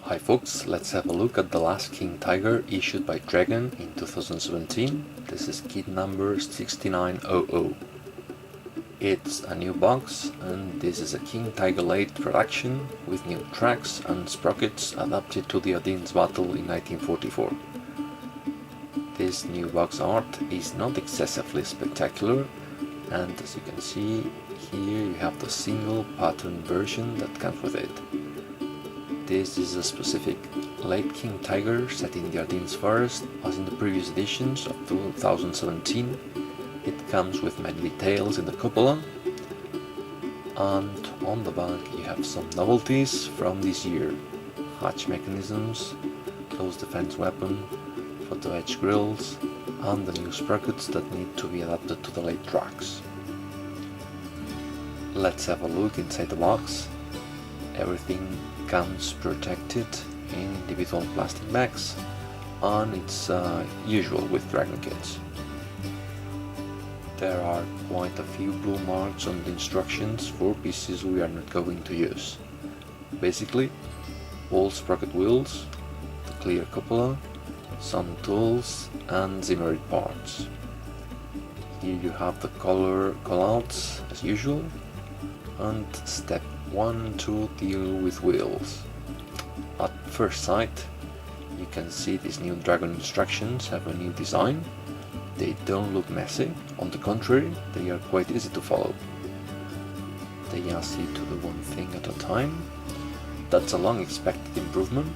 Hi folks, let's have a look at the last King Tiger issued by Dragon in 2017. This is kit number 6900. It's a new box and this is a King Tiger late production with new tracks and sprockets adapted to the Ardennes battle in 1944. This new box art is not excessively spectacular, and as you can see here you have the single pattern version that comes with it. This is a specific late King Tiger set in the Ardennes forest, as in the previous editions of 2017. It comes with many details in the cupola, and on the back you have some novelties from this year: hatch mechanisms, close defense weapon, photo edge grills, and the new sprockets that need to be adapted to the late tracks. Let's have a look inside the box. Everything comes protected in individual plastic bags, and it's usual with Dragon kits. There are quite a few blue marks on the instructions for pieces we are not going to use. Basically, all Sprocket Wheels, the clear cupola, some tools and zimmered parts. Here you have the color callouts as usual, and step 1 to deal with wheels. At first sight, you can see these new Dragon instructions have a new design. They don't look messy, on the contrary, they are quite easy to follow. They ask you to do one thing at a time. That's a long expected improvement.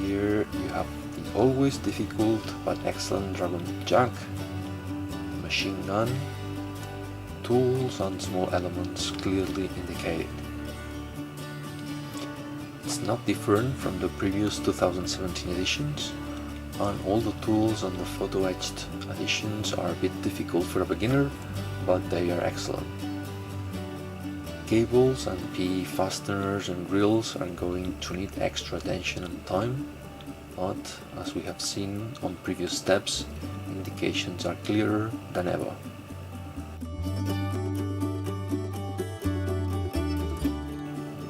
Here you have the always difficult but excellent Dragon jack, machine gun, tools and small elements clearly indicated. It's not different from the previous 2017 editions, and all the tools and the photo-etched editions are a bit difficult for a beginner, but they are excellent. Cables and PE fasteners and grills are going to need extra attention and time, but as we have seen on previous steps, indications are clearer than ever.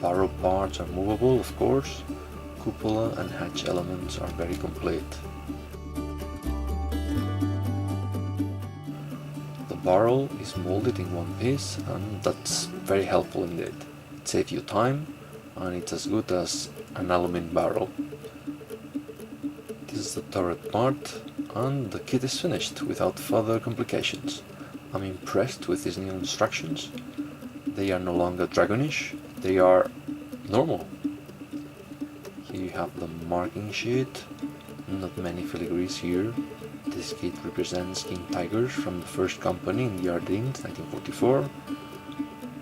Barrel parts are movable, of course. Cupola and hatch elements are very complete. The barrel is molded in one piece, and that's very helpful indeed. It saves you time, and it's as good as an aluminum barrel. This is the turret part, and the kit is finished without further complications. I'm impressed with these new instructions. They are no longer dragonish, they are normal. Here you have the marking sheet, not many filigrees here. This kit represents King Tigers from the first company in the Ardennes 1944.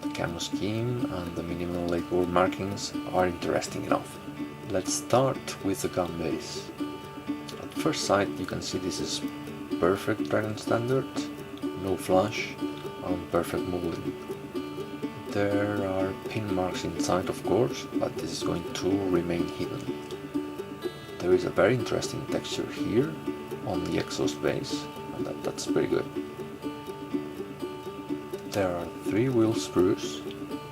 The camo scheme and the minimal legboard markings are interesting enough. Let's start with the gun base. At first sight you can see this is perfect Dragon standard, no flash and perfect molding. There are pin marks inside, of course, but this is going to remain hidden. There is a very interesting texture here on the exhaust base, and that's pretty good. There are 3 wheel sprues.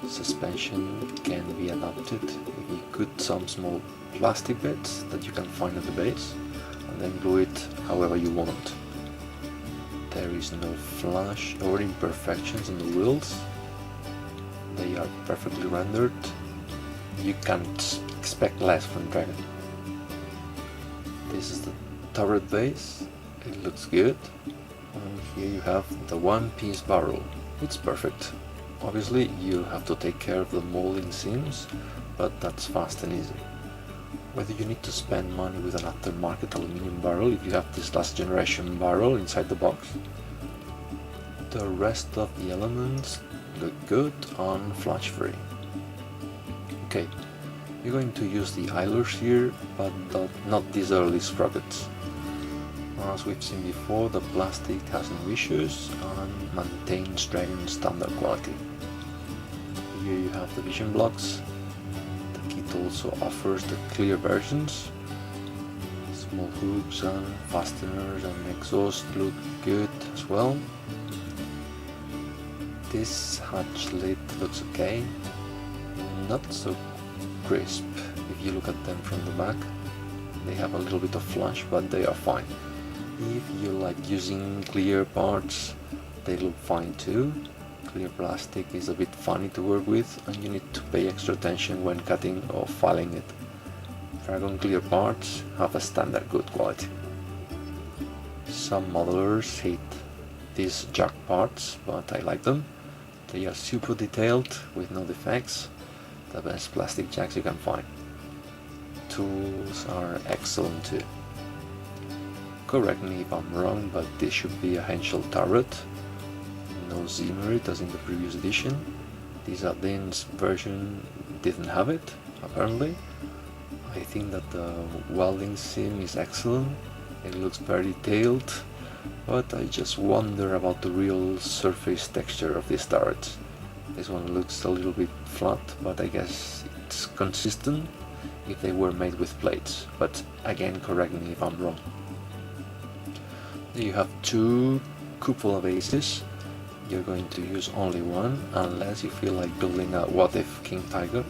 Suspension can be adapted if you cut some small plastic bits that you can find at the base, and then glue it however you want. There is no flash or imperfections on the wheels. They are perfectly rendered. You can't expect less from Dragon. This is the turret base. It looks good. And here you have the one-piece barrel. It's perfect. Obviously you have to take care of the molding seams, but that's fast and easy. Whether you need to spend money with an aftermarket aluminum barrel if you have this last generation barrel inside the box. The rest of the elements look good and flash free. Okay, you're going to use the eyelers here, but not these early sprockets. As we've seen before, the plastic has no issues and maintains Dragon standard quality. Here you have the vision blocks. The kit also offers the clear versions. Small hooks and fasteners and exhaust look good as well. This hatch lid looks okay, not so crisp. If if you look at them from the back, they have a little bit of flash, but they are fine. If you like using clear parts, they look fine too. Clear plastic is a bit funny to work with, and you need to pay extra attention when cutting or filing it. Dragon clear parts have a standard good quality. Some modelers hate these jack parts, but I like them. They are super detailed with no defects, the best plastic jacks you can find. Tools are excellent too. Correct me if I'm wrong, but this should be a Henschel turret. No Z-merit as in the previous edition. This Ardennes version didn't have it, apparently. I think that the welding seam is excellent. It looks very detailed, but I just wonder about the real surface texture of these turrets. This one looks a little bit flat, but I guess it's consistent if they were made with plates. But again, correct me if I'm wrong. You have two cupola vases. You're going to use only one, unless you feel like building a what if King Tiger.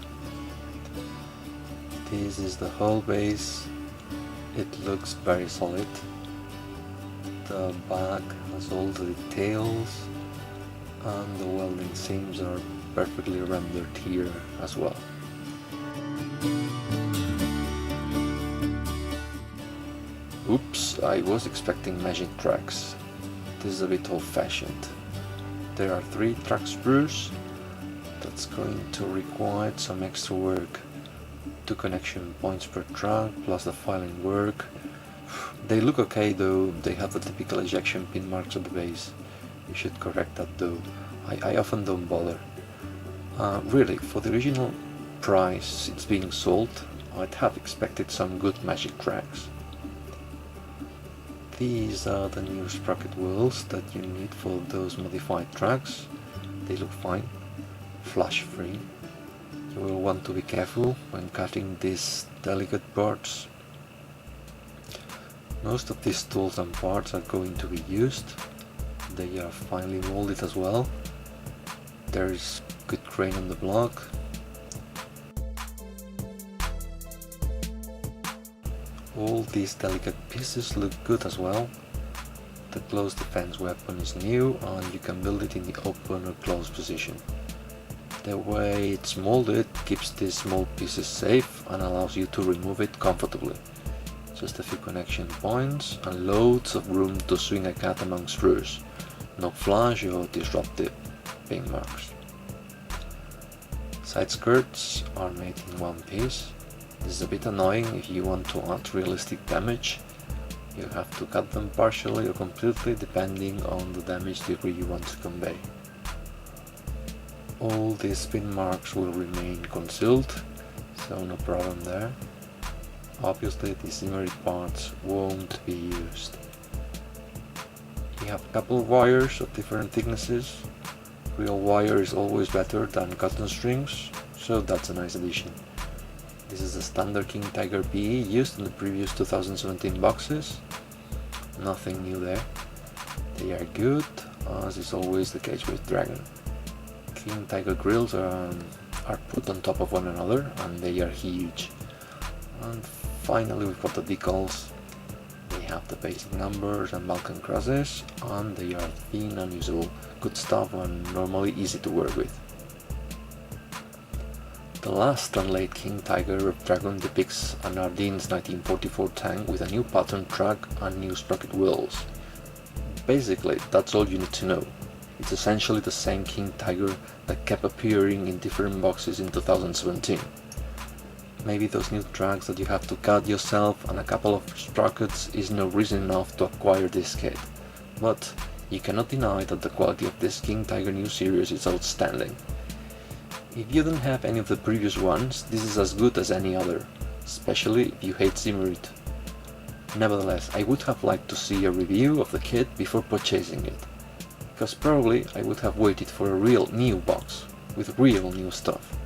This is the whole base. It looks very solid. The back has all the details, and the welding seams are perfectly rendered here as well. Oops, I was expecting magic tracks. This is a bit old-fashioned. There are 3 track sprues. That's going to require some extra work. 2 connection points per track plus the filing work. They look okay though, they have the typical ejection pin marks at the base. You should correct that though. I often don't bother. Really, for the original price it's being sold, I'd have expected some good magic tracks. These are the new Sprocket Wheels that you need for those modified tracks. They look fine, flash free. You will want to be careful when cutting these delicate parts. Most of these tools and parts are going to be used. They are finely molded as well. There is good grain on the block. All these delicate pieces look good as well. The close defense weapon is new and you can build it in the open or closed position. The way it's molded keeps these small pieces safe and allows you to remove it comfortably. Just a few connection points and loads of room to swing a cat among screws. No flash or disruptive pin marks. Side skirts are made in one piece. This is a bit annoying if you want to add realistic damage. You have to cut them partially or completely depending on the damage degree you want to convey. All these pin marks will remain concealed, so no problem there. Obviously these Z-merit parts won't be used. You have a couple of wires of different thicknesses. Real wire is always better than cotton strings, so that's a nice addition. This is the standard King Tiger PE used in the previous 2017 boxes. Nothing new there. They are good, as is always the case with Dragon. King Tiger grills are put on top of one another and they are huge. And finally we've got the decals. They have the basic numbers and Balkan crosses, and they are thin and usable. Good stuff and normally easy to work with. The last unlaid King Tiger of Dragon depicts an Ardennes 1944 tank with a new pattern track and new Sprocket Wheels. Basically, that's all you need to know. It's essentially the same King Tiger that kept appearing in different boxes in 2017. Maybe those new tracks that you have to cut yourself and a couple of sprockets is no reason enough to acquire this kit, but you cannot deny that the quality of this King Tiger new series is outstanding. If you don't have any of the previous ones, this is as good as any other, especially if you hate Z-merit. Nevertheless, I would have liked to see a review of the kit before purchasing it, because probably I would have waited for a real new box, with real new stuff.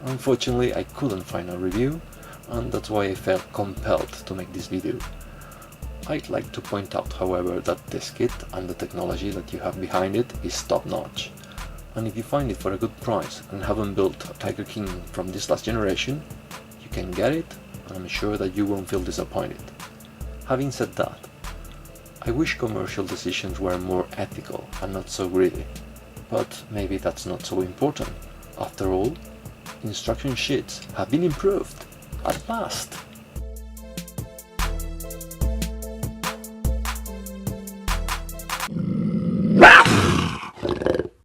Unfortunately, I couldn't find a review, and that's why I felt compelled to make this video. I'd like to point out, however, that this kit and the technology that you have behind it is top-notch. And if you find it for a good price and haven't built a Tiger King from this last generation, you can get it, and I'm sure that you won't feel disappointed. Having said that, I wish commercial decisions were more ethical and not so greedy, but maybe that's not so important. After all, instruction sheets have been improved, at last!